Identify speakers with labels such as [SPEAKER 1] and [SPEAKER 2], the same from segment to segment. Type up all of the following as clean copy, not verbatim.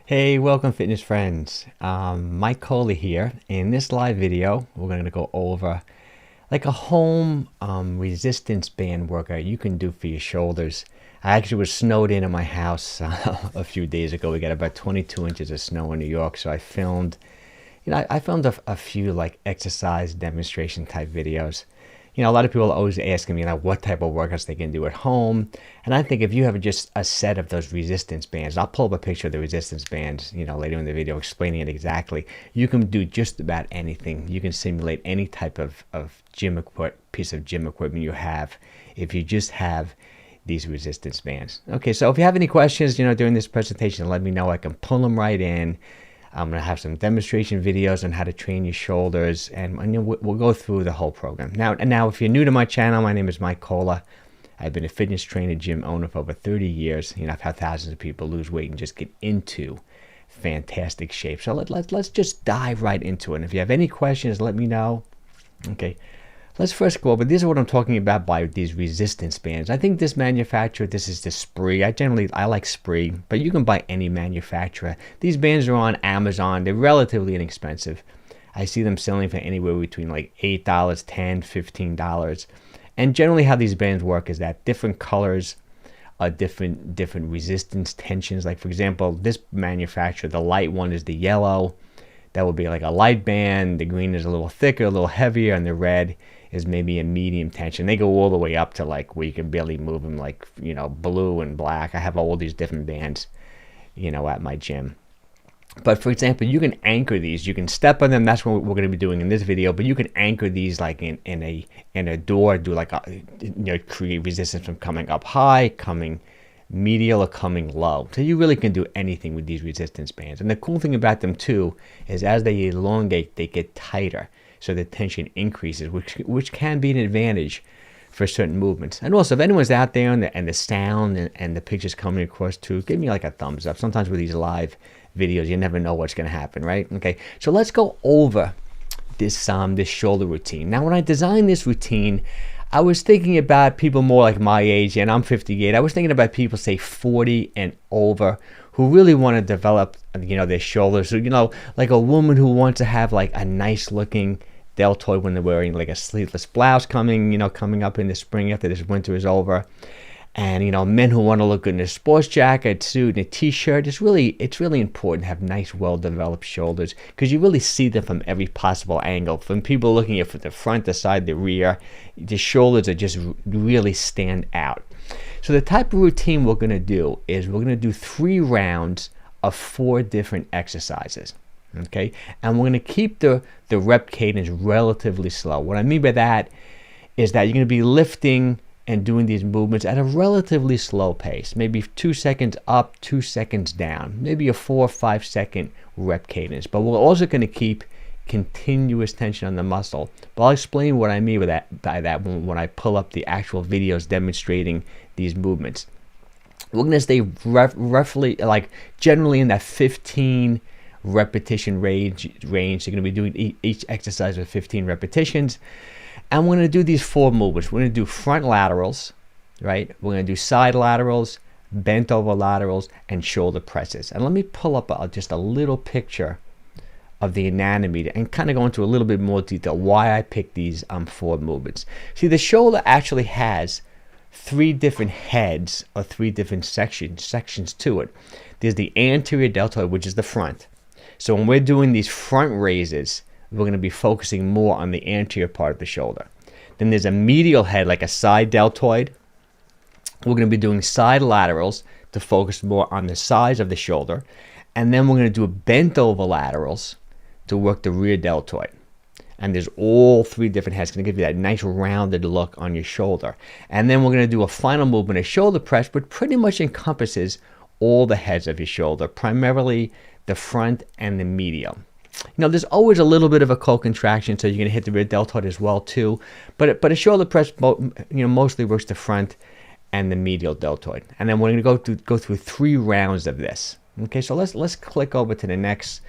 [SPEAKER 1] Hey, welcome fitness friends. 𝙒𝘾𝙃 here. In this live video, we're going to go over like a home resistance band workout you can do for your shoulders. I actually was snowed in at my house a few days ago. We got about 22 inches of snow in New York, so I filmed, I filmed a few like exercise demonstration type videos. A lot of people are always asking me, what type of workouts they can do at home. And I think if you have just a set of those resistance bands, I'll pull up a picture of the resistance bands, later in the video explaining it exactly. You can do just about anything. You can simulate any type of piece of gym equipment you have if you just have these resistance bands. Okay, so if you have any questions, during this presentation, let me know. I can pull them right in. I'm going to have some demonstration videos on how to train your shoulders, and we'll go through the whole program. Now, if you're new to my channel, my name is 𝙒𝘾𝙃. I've been a fitness trainer, gym owner for over 30 years. I've had thousands of people lose weight and just get into fantastic shape. So let's just dive right into it. And if you have any questions, let me know. Okay. Let's first go over, this is what I'm talking about by these resistance bands. I think this manufacturer, this is the 𝙒𝘼𝙏𝙏. I like 𝙒𝘼, but you can buy any manufacturer. These bands are on Amazon. They're relatively inexpensive. I see them selling for anywhere between like $8, $10, $15. And generally how these bands work is that different colors are different resistance tensions. Like for example, this manufacturer, the light one is the yellow. That would be like a light band. The green is a little thicker, a little heavier, and the red is maybe a medium tension. They go all the way up to like where you can barely move them, like blue and black. I have all these different bands at my gym. But for example, you can anchor these. You can step on them. That's what we're going to be doing in this video. But you can anchor these like in a door. Do like create resistance from coming up high, coming medial, or coming low. So you really can do anything with these resistance bands. And the cool thing about them too is as they elongate, they get tighter. So the tension increases, which can be an advantage for certain movements. And also, if anyone's out there and the sound and the pictures coming across too, give me like a thumbs up. Sometimes with these live videos, you never know what's going to happen, right? Okay, so let's go over this shoulder routine. Now, when I designed this routine, I was thinking about people more like my age, and I'm 58. I was thinking about people, say, 40 and over, who really want to develop, their shoulders. So, like a woman who wants to have like a nice looking deltoid when they're wearing like a sleeveless blouse coming up in the spring after this winter is over. And, men who want to look good in a sports jacket, suit, and a t-shirt. It's really important to have nice, well-developed shoulders because you really see them from every possible angle. From people looking at the front, the side, the rear, the shoulders are just really stand out. So the type of routine we're going to do is we're going to do 3 rounds of 4 different exercises. Okay, and we're going to keep the rep cadence relatively slow. What I mean by that is that you're going to be lifting and doing these movements at a relatively slow pace, maybe 2 seconds up, 2 seconds down, maybe a 4 or 5 second rep cadence. But we're also going to keep continuous tension on the muscle. But I'll explain what I mean by that when I pull up the actual videos demonstrating these movements. We're going to stay roughly, like generally in that 15 repetition range. You're going to be doing each exercise with 15 repetitions. And we're going to do these 4 movements. We're going to do front laterals, right? We're going to do side laterals, bent over laterals, and shoulder presses. And let me pull up just a little picture of the anatomy and kind of go into a little bit more detail why I picked these 4 movements. See, the shoulder actually has 3 different heads or 3 different sections to it. There's the anterior deltoid, which is the front. So when we're doing these front raises, we're going to be focusing more on the anterior part of the shoulder. Then there's a medial head, like a side deltoid. We're going to be doing side laterals to focus more on the sides of the shoulder. And then we're going to do bent over laterals to work the rear deltoid. And there's all 3 different heads. It's going to give you that nice rounded look on your shoulder. And then we're going to do a final movement, a shoulder press, which pretty much encompasses all the heads of your shoulder, primarily the front and the medial. There's always a little bit of a co-contraction, so you're going to hit the rear deltoid as well too. But a shoulder press, mostly works the front and the medial deltoid. And then we're going to go through 3 rounds of this. Okay, so let's click over to the next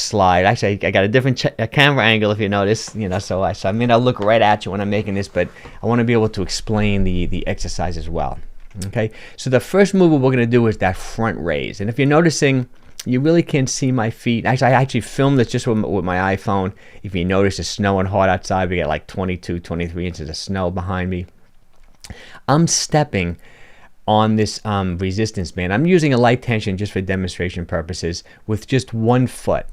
[SPEAKER 1] slide. Actually, I got a different camera angle if you notice. So I mean I'll look right at you when I'm making this, but I want to be able to explain the exercise as well. Okay, so the first movement we're going to do is that front raise. And if you're noticing, You really can't see my feet. Actually, I actually filmed this just with my iPhone. If you notice, it's snowing hard outside. We got like 22, 23 inches of snow behind me. I'm stepping on this resistance band. I'm using a light tension just for demonstration purposes with just one foot.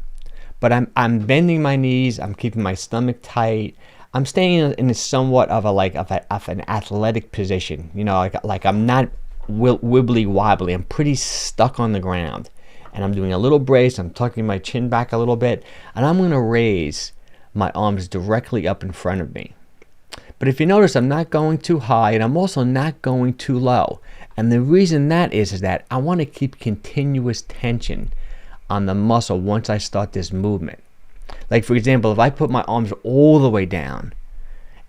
[SPEAKER 1] But I'm bending my knees. I'm keeping my stomach tight. I'm staying in a somewhat of an athletic position. You know, like I'm not wibbly wobbly. I'm pretty stuck on the ground. And I'm doing a little brace. I'm tucking my chin back a little bit. And I'm going to raise my arms directly up in front of me. But if you notice, I'm not going too high, and I'm also not going too low. And the reason that is that I want to keep continuous tension on the muscle once I start this movement. Like, for example, if I put my arms all the way down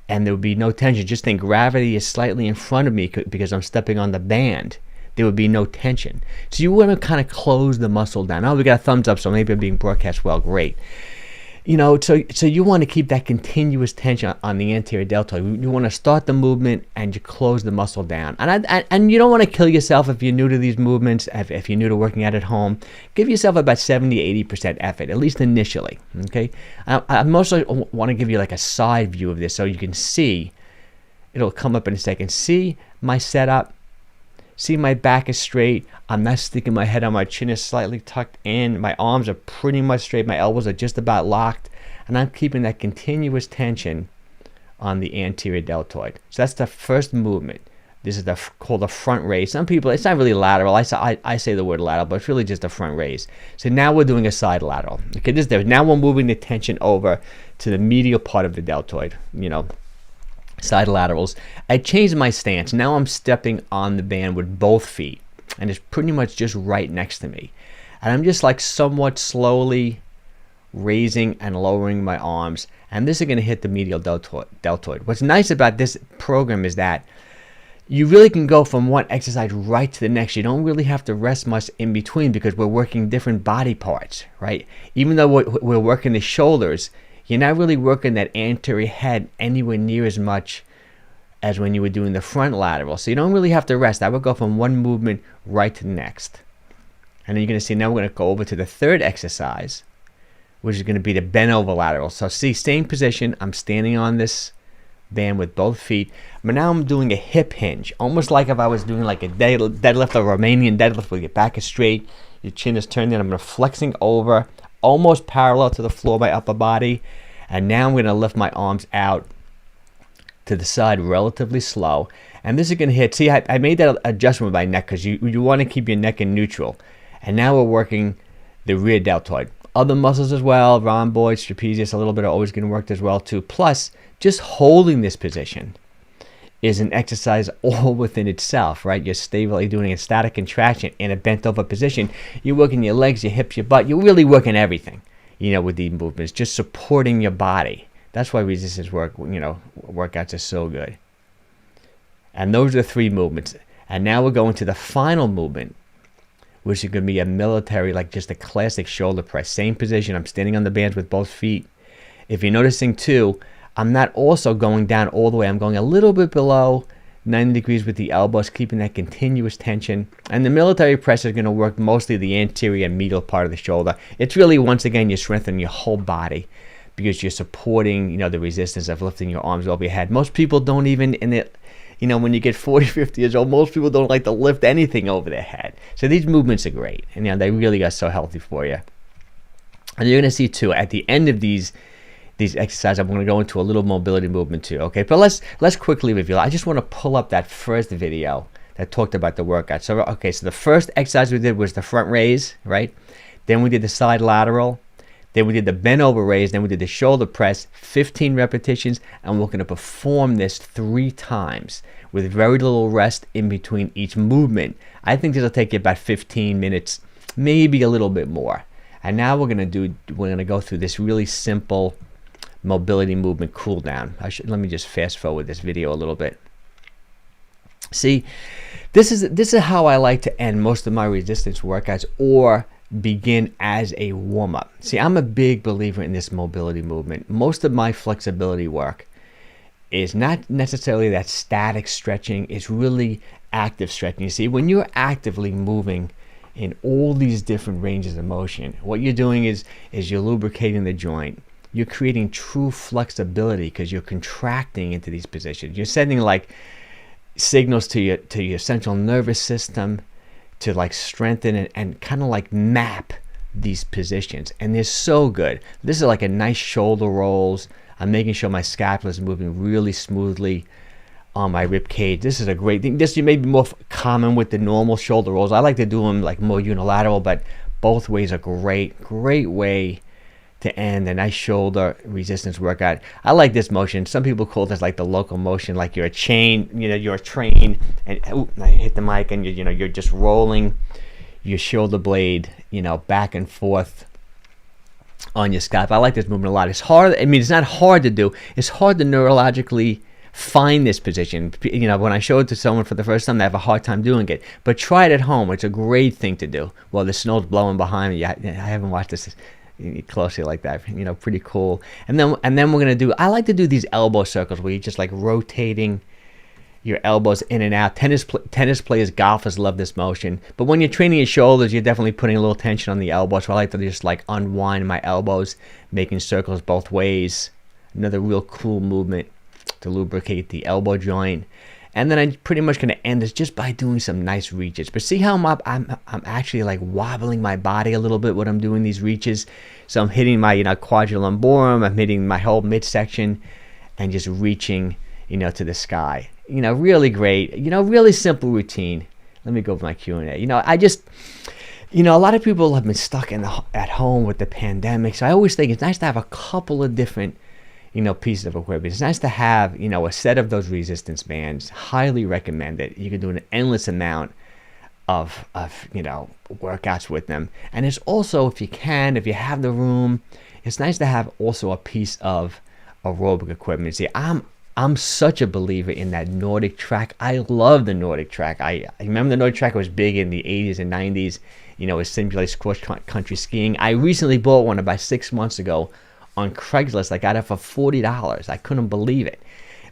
[SPEAKER 1] and there would be no tension, just think gravity is slightly in front of me because I'm stepping on the band, there would be no tension. So you want to kind of close the muscle down. Oh, we got a thumbs up, so maybe I'm being broadcast well. Great. You know, so you want to keep that continuous tension on the anterior deltoid. You want to start the movement and you close the muscle down. And you don't want to kill yourself if you're new to these movements, if you're new to working out at home. Give yourself about 70-80% effort, at least initially, okay? I mostly want to give you like a side view of this so you can see. It'll come up in a second. See my setup. See, my back is straight. I'm not sticking my head on. My chin is slightly tucked in. My arms are pretty much straight. My elbows are just about locked. And I'm keeping that continuous tension on the anterior deltoid. So that's the first movement. This is called the front raise. Some people, it's not really lateral. I say the word lateral, but it's really just a front raise. So now we're doing a side lateral. Okay, this is there. Now we're moving the tension over to the medial part of the deltoid, you know. Side laterals. I changed my stance. Now I'm stepping on the band with both feet, and it's pretty much just right next to me. And I'm just like somewhat slowly raising and lowering my arms, and this is going to hit the medial deltoid. What's nice about this program is that you really can go from one exercise right to the next. You don't really have to rest much in between because we're working different body parts, right? Even though we're working the shoulders, you're not really working that anterior head anywhere near as much as when you were doing the front lateral. So you don't really have to rest. I would go from one movement right to the next. And then you're going to see, now we're going to go over to the third exercise, which is going to be the bent over lateral. So see, same position. I'm standing on this band with both feet. But now I'm doing a hip hinge, almost like if I was doing like a deadlift, a Romanian deadlift where your back is straight, your chin is turned in. I'm flexing over, almost parallel to the floor, my upper body. And now I'm going to lift my arms out to the side relatively slow. And this is going to hit. See, I made that adjustment with my neck because you want to keep your neck in neutral. And now we're working the rear deltoid. Other muscles as well, rhomboids, trapezius, a little bit are always going to work as well too. Plus, just holding this position is an exercise all within itself, right? You're stably doing a static contraction in a bent over position. You're working your legs, your hips, your butt. You're really working everything, you know, with these movements, just supporting your body. That's why resistance workouts are so good. And those are the three movements. And now we're going to the final movement, which is going to be a military, like just a classic shoulder press. Same position. I'm standing on the bands with both feet. If you're noticing too, I'm not also going down all the way. I'm going a little bit below 90 degrees with the elbows, keeping that continuous tension. And the military press is going to work mostly the anterior and medial part of the shoulder. It's really, once again, you're strengthening your whole body because you're supporting, you know, the resistance of lifting your arms over your head. Most people don't even, you know, when you get 40, 50 years old, most people don't like to lift anything over their head. So these movements are great. And, you know, they really are so healthy for you. And you're going to see, too, at the end of these exercises, I'm going to go into a little mobility movement too, okay? But let's quickly review. I just want to pull up that first video that talked about the workout. So, okay, so the first exercise we did was the front raise, right? Then we did the side lateral. Then we did the bent over raise. Then we did the shoulder press, 15 repetitions, and we're going to perform this 3 times with very little rest in between each movement. I think this will take you about 15 minutes, maybe a little bit more. And now we're going to go through this really simple mobility movement cool down. Let me just fast forward this video a little bit. See, this is how I like to end most of my resistance workouts, or begin as a warm-up. See, I'm a big believer in this mobility movement. Most of my flexibility work is not necessarily that static stretching. It's really active stretching. You see, when you're actively moving in all these different ranges of motion. What you're doing is you're lubricating the joint. You're creating true flexibility because you're contracting into these positions. You're sending like signals to your central nervous system to like strengthen and kind of like map these positions, and they're so good. This is like a nice shoulder rolls. I'm making sure my scapula is moving really smoothly on my rib cage. This is a great thing. This may be more common with the normal shoulder rolls. I like to do them like more unilateral, but both ways are great way to end a nice shoulder resistance workout. I like this motion. Some people call this like the locomotion, like you're a chain, you're a train, and I hit the mic, and you're just rolling your shoulder blade, back and forth on your scalp. I like this movement a lot. It's hard. I mean, it's not hard to do. It's hard to neurologically find this position. When I show it to someone for the first time, they have a hard time doing it. But try it at home. It's a great thing to do. Well, the snow's blowing behind me. I haven't watched this closely like that. Pretty cool. And then we're gonna do. I like to do these elbow circles where you're just like rotating your elbows in and out. Tennis players, golfers love this motion. But when you're training your shoulders, you're definitely putting a little tension on the elbows. So I like to just like unwind my elbows, making circles both ways. Another real cool movement to lubricate the elbow joint. And then I'm pretty much going to end this just by doing some nice reaches. But see how I'm actually like wobbling my body a little bit when I'm doing these reaches. So I'm hitting my quadrilateral, I'm hitting my whole midsection, and just reaching to the sky. Really great. Really simple routine. Let me go with my Q&A. I just a lot of people have been stuck at home with the pandemic. So I always think it's nice to have a couple of different pieces of equipment. It's nice to have, a set of those resistance bands. Highly recommend it. You can do an endless amount of workouts with them. And it's also, if you have the room, it's nice to have also a piece of aerobic equipment. See, I'm such a believer in that Nordic track. I love the Nordic track. I remember the Nordic track was big in the 80s and 90s. It was simulated cross-country skiing. I recently bought one about 6 months ago on Craigslist. I got it for $40. I couldn't believe it.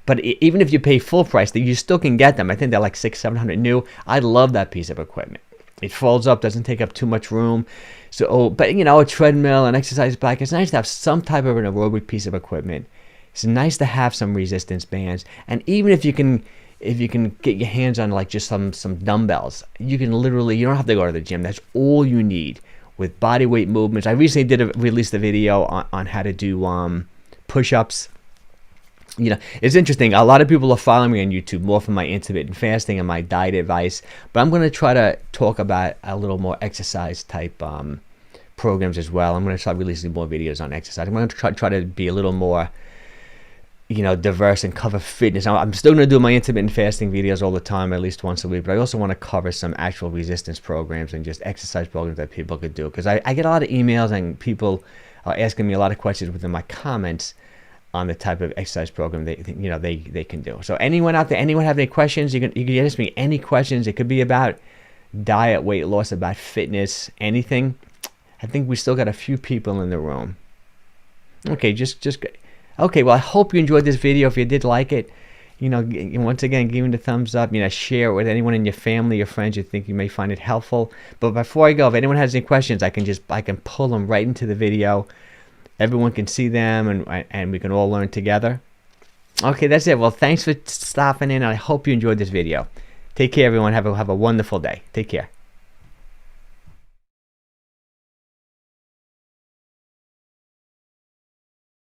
[SPEAKER 1] But even if you pay full price, you still can get them. I think they're like $600-700 new. I love that piece of equipment. It folds up, doesn't take up too much room. So, but a treadmill, an exercise bike. It's nice to have some type of an aerobic piece of equipment. It's nice to have some resistance bands, and even if you can get your hands on like just some dumbbells, you can literally, you don't have to go to the gym. That's all you need with body weight movements. I recently released a video on how to do push-ups. It's interesting. A lot of people are following me on YouTube more for my intermittent fasting and my diet advice, but I'm going to try to talk about a little more exercise type programs as well. I'm going to start releasing more videos on exercise. I'm going to try to be a little more diverse and cover fitness. I'm still going to do my intermittent fasting videos all the time, at least once a week, but I also want to cover some actual resistance programs and just exercise programs that people could do, because I get a lot of emails and people are asking me a lot of questions within my comments on the type of exercise program they can do. So anyone out there, anyone have any questions, you can ask me any questions. It could be about diet, weight loss, about fitness, anything. I think we still got a few people in the room. Okay, okay, well, I hope you enjoyed this video. If you did like it, once again, give it a thumbs up. Share it with anyone in your family, your friends you think you may find it helpful. But before I go, if anyone has any questions, I can pull them right into the video. Everyone can see them, and we can all learn together. Okay, that's it. Well, thanks for stopping in, and I hope you enjoyed this video. Take care, everyone. Have a wonderful day. Take care.